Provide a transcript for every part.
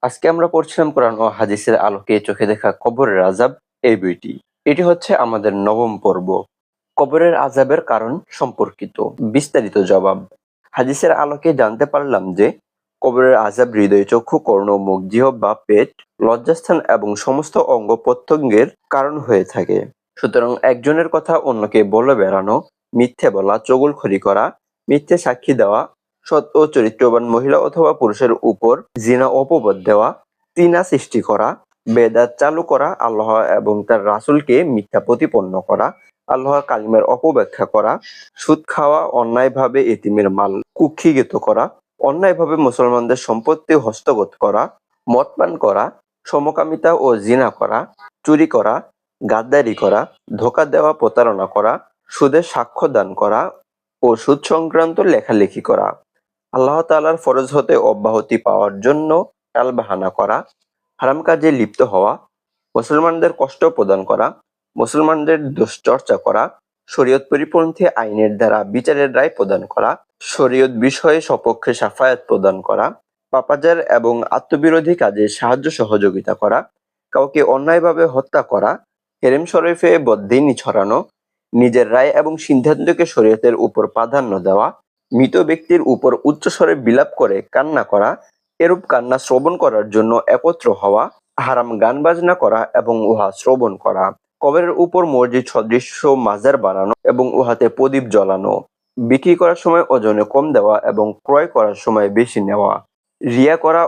আজকে আমরা পড়ছিলাম কোরআন ও হাদিসের আলোকে চোখে দেখা কবরের আযাব এই বইটি। এটি হচ্ছে আমাদের নবম পর্ব। কবরের আযাবের কারণ সম্পর্কিত বিস্তারিত জবাব। হাদিসের আলোকে জানতে পারলাম যে কবরের আযাব হৃদয়, চক্ষু, কর্ণ, মুখ, জিহ্বা, পেট, লজ্জাস্থান এবং সমস্ত অঙ্গ প্রত্যঙ্গের কারণ হয়ে থাকে। সুতরাং একজনের কথা অন্যকে বলে বেড়ানো, মিথ্যে বলা, চগলখড়ি করা, মিথ্যে সাক্ষী দেওয়া, সৎ ও চরিত্রবান মহিলা অথবা পুরুষের উপর জিনা অপবাদ দেওয়া, তীনা সৃষ্টি করা, বেদাত চালু করা, আল্লাহ এবং তার রাসূলকে মিথ্যা প্রতিপন্ন করা, আল্লাহর কালিমার অপব্যাখ্যা করা, সুদ খাওয়া, অন্যায়ভাবে এতিমের মাল কুক্ষিগত করা, অন্যায়ভাবে মুসলমানদের সম্পত্তি হস্তগত করা, মদ পান করা, সমকামিতা ও জিনা করা, চুরি করা, গাদ্দারি করা, ধোঁকা দেওয়া, প্রতারণা করা, সুদের সাক্ষ্য দান করা ও সুদ সংক্রান্ত লেখালেখি করা, আল্লাহ তাআলার ফরজ হতে অব্যাহতি পাওয়ার জন্য টালবাহানা করা, হারাম কাজে লিপ্ত হওয়া, মুসলমানদের কষ্ট প্রদান করা, মুসলমানদের দুশ্চর্চা করা, শরীয়ত পরিপন্থী আইনের দ্বারা বিচারের রায় প্রদান করা, শরীয়ত বিষয়ে সপক্ষে শাফায়াত প্রদান করা, পাপাচার এবং আত্মবিরোধী কাজে সাহায্য সহযোগিতা করা, কাউকে অন্যায়ভাবে হত্যা করা, হেরেম শরীফে বদ্দিনী ছড়ানো, নিজের রায় এবং সিদ্ধান্তকে শরীয়তের উপর প্রাধান্য দেওয়া, মৃত ব্যক্তির উপর উচ্চস্বরে বিলাপ করে কান্না করা, এরূপ কান্না শ্রবণ করার জন্য একত্র হওয়া, হারাম গান বাজনা করা এবং উহা শ্রবণ করা, কবরের উপর মসজিদ সদৃশ্য মাজার বানানো এবং উহাতে প্রদীপ জ্বালানো, বিক্রি করার সময় ওজনে কম দেওয়া এবং ক্রয় করার সময় বেশি নেওয়া, রিয়া করা,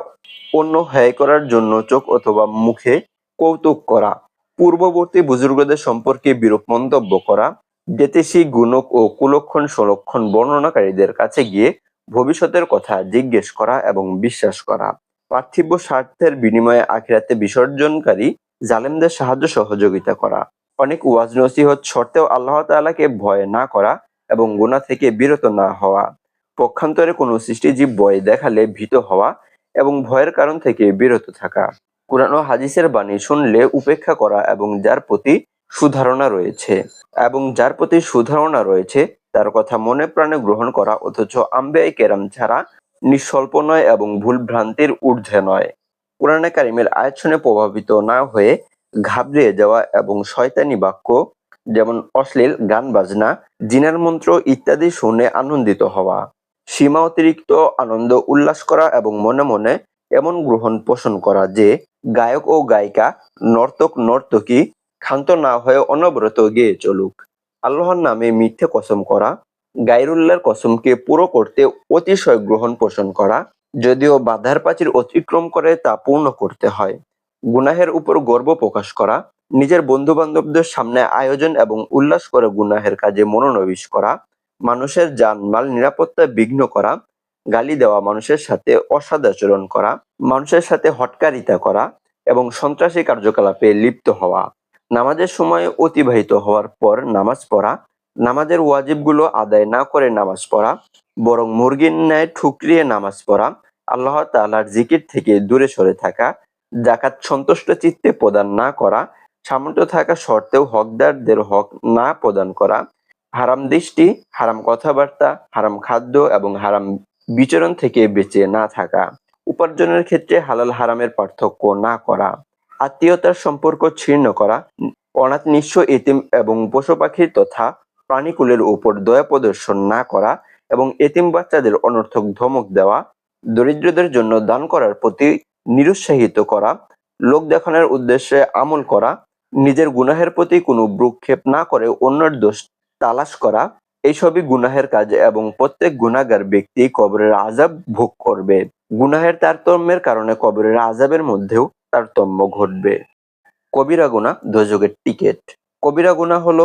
অন্য হেয় করার জন্য চোখ অথবা মুখে কৌতুক করা, পূর্ববর্তী বুজুর্গদের সম্পর্কে বিরূপ মন্তব্য করা, জ্যোতিষী, গুণক ও কুলক্ষণ সুলক্ষণ বর্ণনাকারীদের কাছে গিয়ে ভবিষ্যতের কথা জিজ্ঞেস করা এবং বিশ্বাস করা, পার্থিব স্বার্থের বিনিময়ে আখিরাতে বিসর্জনকারী জালেমদের সাহায্য সহযোগিতা করা, অনেক ওয়াজ নসিহত সত্ত্বেও আল্লাহ তাআলাকে ভয় না করা এবং গুনাহ থেকে বিরত না হওয়া, পক্ষান্তরে কোনো সৃষ্টিজীব ভয় দেখালে ভীত হওয়া এবং ভয়ের কারণ থেকে বিরত থাকা, কুরআন ও হাদিসের বাণী শুনলে উপেক্ষা করা এবং যার প্রতি সুধারণা রয়েছে তার কথা মনে প্রাণে গ্রহণ করা, অথচ আম্বিয়ায়ে কেরাম ছাড়া নিঃস্বল্প নয় এবং ভুল ভ্রান্তির ঊর্ধ্বে নয়। কুরআনে কারিমের আয়াত শুনে প্রভাবিত না হয়ে ঘাবড়িয়ে যাওয়া এবং শয়তানি বাক্য যেমন অশ্লীল গান বাজনা, জিনের মন্ত্র ইত্যাদি শুনে আনন্দিত হওয়া, সীমা অতিরিক্ত আনন্দ উল্লাস করা এবং মনে মনে এমন গ্রহণ পোষণ করা যে গায়ক ও গায়িকা, নর্তক নর্তকী ক্ষান্ত না হয়ে অনবরত গেয়ে চলুক, আল্লাহর নামে মিথ্যে কসম করা, গায়রুল্লাহর কসমকে পুরো করতে অতিশয় গ্রহণ পোষণ করা, যদিও বাধার প্রাচীর অতিক্রম করে তা পূর্ণ করতে হয়, গুনাহের উপর গর্ব প্রকাশ করা, নিজের বন্ধু বান্ধবদের সামনে আয়োজন এবং উল্লাস করে গুনাহের কাজে মনোনিবেশ করা, মানুষের জানমাল নিরাপত্তা বিঘ্ন করা, গালি দেওয়া, মানুষের সাথে অসদাচরণ করা, মানুষের সাথে হটকারিতা করা এবং সন্ত্রাসী কার্যকলাপে লিপ্ত হওয়া, নামাজের সময় অতিবাহিত হওয়ার পর নামাজ পড়া, নামাজের ওয়াজিবগুলো আদায় না করে নামাজ পড়া, বরং মুরগির ন্যায় ঠুকরিয়ে নামাজ পড়া, আল্লাহ তাআলার জিকির থেকে দূরে সরে থাকা, যাকাত সন্তুষ্ট চিত্তে প্রদান না করা, সামর্থ্য থাকা সত্ত্বেও হকদারদের হক না প্রদান করা, হারাম দৃষ্টি, হারাম কথাবার্তা, হারাম খাদ্য এবং হারাম বিচরণ থেকে বেঁচে না থাকা, উপার্জনের ক্ষেত্রে হালাল হারামের পার্থক্য না করা, আত্মীয়তার সম্পর্ক ছিন্ন করা, অনাথ নিঃস্ব এতিম এবং পশু পাখির তথা প্রাণীকুলের উপর দয়া প্রদর্শন না করা এবং এতিম বাচ্চাদের অনর্থক ধমক দেওয়া, দরিদ্রদের জন্য দান করার প্রতি নিরুৎসাহিত করা, লোক দেখানোর উদ্দেশ্যে আমল করা, নিজের গুনাহের প্রতি কোনো ভ্রুক্ষেপ না করে অন্যের দোষ তালাশ করা, এইসবই গুনাহের কাজ এবং প্রত্যেক গুনাহগার ব্যক্তি কবরের আযাব ভোগ করবে। গুনাহের তারতম্যের কারণে কবরের আযাবের মধ্যেও তারতম্য ঘটবে। কবিরা গুনাহ, দোজখের টিকিট। কবিরা গুনাহ হলো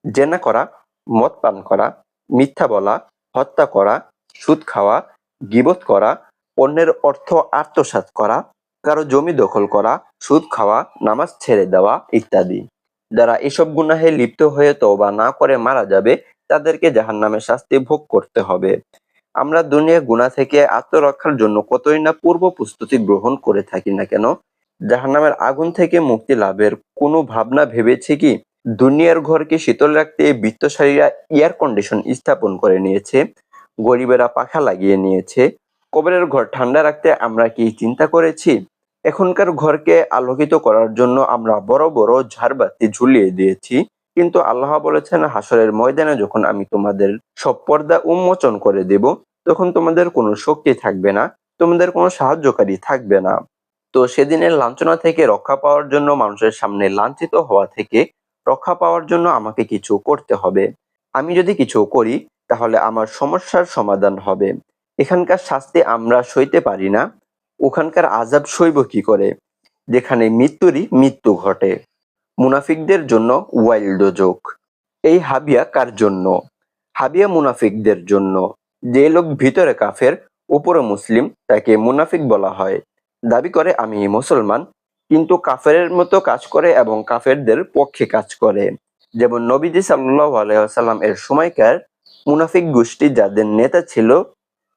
জেনা করা, মদ পান করা, মিথ্যা বলা, হত্যা করা, সুদ খাওয়া, গীবত করা, অন্যের অর্থ আত্মসাৎ করা, কারো জমি দখল করা, সুদ খাওয়া, নামাজ ছেড়ে দেওয়া ইত্যাদি। যারা এসব গুনাহে লিপ্ত হয়ে তওবা না করে মারা যাবে তাদেরকে জাহান্নামের শাস্তি ভোগ করতে হবে। আমরা দুনিয়ার গুনাহ থেকে আত্মরক্ষার জন্য কতই না পূর্ব প্রস্তুতি গ্রহণ করে থাকি না কেন, জাহান্নামের আগুন থেকে মুক্তি লাভের কোনো ভাবনা ভেবেছি কি? দুনিয়ার ঘরকে শীতল রাখতে বিত্তশালীরা এয়ার কন্ডিশন স্থাপন করে নিয়েছে, গরিবেরা পাখা লাগিয়ে নিয়েছে। কবরের ঘর ঠান্ডা রাখতে আমরা কি চিন্তা করেছি? এখনকার ঘরকে আলোকিত করার জন্য আমরা বড় বড় ঝাড়বাতি ঝুলিয়ে দিয়েছি, কিন্তু আল্লাহ বলেছেন হাসরের ময়দানে যখন আমি তোমাদের সব পর্দা উন্মোচন করে দেব, তখন তোমাদের কোনো শক্তি থাকবে না, তোমাদের কোনো সাহায্যকারী থাকবে না। তো সেদিনের লাঞ্ছনা থেকে রক্ষা পাওয়ার জন্য, মানুষের সামনে লাঞ্ছিত হওয়া থেকে রক্ষা পাওয়ার জন্য আমাকে কিছু করতে হবে। আমি যদি কিছু করি তাহলে আমার সমস্যার সমাধান হবে। এখানকার শাস্তি আমরা সইতে পারি না, ওখানকার আযাব সইব কি করে, যেখানে মৃত্যুরই মৃত্যু ঘটে। মুনাফিকদের জন্য ওয়াইল দোজখ। এই হাবিয়া কার জন্য? হাবিয়া মুনাফিকদের জন্য। যে লোক ভিতরে কাফের, উপরে মুসলিম, তাকে মুনাফিক বলা হয়। দাবি করে আমি মুসলমান, কিন্তু কাফেরের মতো কাজ করে এবং কাফেরদের পক্ষে কাজ করে। যেমন নবীজি সাল্লাল্লাহু আলাইহি ওয়াসাল্লাম এর সময়কার মুনাফিক গোষ্ঠী যাদের নেতা ছিল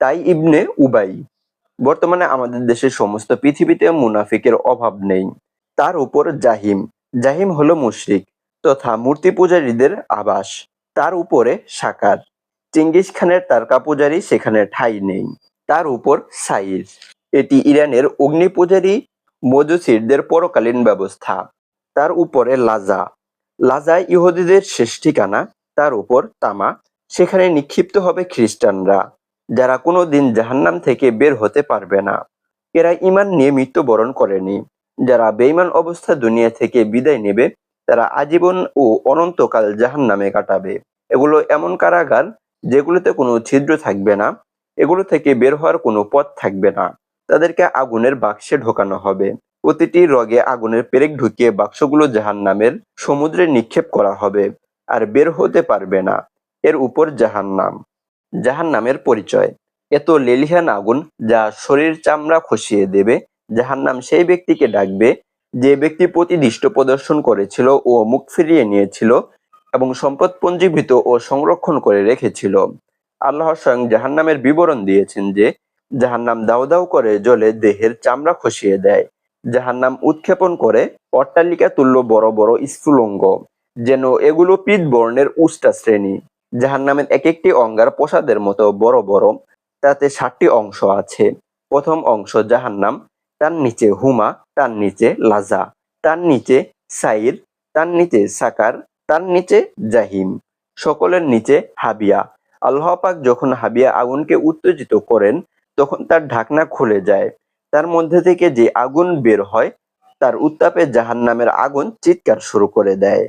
তাই ইবনে উবাই। বর্তমানে আমাদের দেশের সমস্ত পৃথিবীতে মুনাফিকের অভাব নেই। তার উপর জাহিম। জাহিম হলো মুশরিক তথা মূর্তি পূজারীদের আবাস। তার উপরে সাকার। চেঙ্গিস খানের তারকা পূজারী সেখানে ঠাঁই নেই। তার উপর সাইর। এটি ইরানের অগ্নি পূজারী মজুসিরদের পরকালীন ব্যবস্থা। তার উপরে লাজা। লাজা ইহুদিদের শেষ ঠিকানা। তার উপর তামা। সেখানে নিক্ষিপ্ত হবে খ্রিস্টানরা, যারা কোনোদিন জাহান্নাম থেকে বের হতে পারবে না। এরা ঈমান নিয়ে মৃত্যুবরণ করেনি। যারা বেঈমান অবস্থায় দুনিয়া থেকে বিদায় নেবে, তারা আজীবন ও অনন্তকাল জাহান্নামে কাটাবে। এগুলো এমন কারাগার যেগুলোতে কোনো ছিদ্র থাকবে না, এগুলো থেকে বের হওয়ার কোনো পথ থাকবে না। তাদেরকে আগুনের বাক্সে ঢোকানো হবে। প্রতিটি রগে আগুনের পেরেক ঢুকিয়ে বাক্সগুলো জাহান্নামের সমুদ্রে নিক্ষেপ করা হবে, আর বের হতে পারবে না। এর উপর জাহান্নাম। জাহান্নামের পরিচয়। এত লেলিহান আগুন যা শরীর চামড়া খসিয়ে দেবে। জাহান্নাম সেই ব্যক্তিকে ডাকবে যে ব্যক্তি প্রতিদৃষ্ট প্রদর্শন করেছিল ও মুখ ফিরিয়ে নিয়েছিল এবং সম্পদ পঞ্জীভূত ও সংরক্ষণ করে রেখেছিল। আল্লাহ স্বয়ং জাহান্নামের বিবরণ দিয়েছেন যে জাহান্নাম দাউ দাউ করে জ্বলে দেহের চামড়া খসিয়ে দেয়। জাহান্নাম উৎক্ষেপণ করে অট্টালিকা তুল্য বড় বড় স্ফুলিঙ্গ, যেন এগুলো পীতবর্ণের উষ্টা শ্রেণী। জাহান্নামের এক একটি অঙ্গার প্রসাদের মতো বড় বড়। তাতে 7টি অংশ আছে। প্রথম অংশ জাহান্নাম, তার নিচে হুমা, তার নিচে লাজা, তার নিচে সাইর, তার নিচে সাকার, তার নিচে জাহিম, সকলের নিচে হাবিয়া। আল্লাহ পাক যখন হাবিয়া আগুনকে উত্তেজিত করেন তখন তার ঢাকনা খুলে যায়। তার মধ্যে থেকে যে আগুন বের হয় তার উত্তাপে জাহান্নামের আগুন চিৎকার শুরু করে দেয়।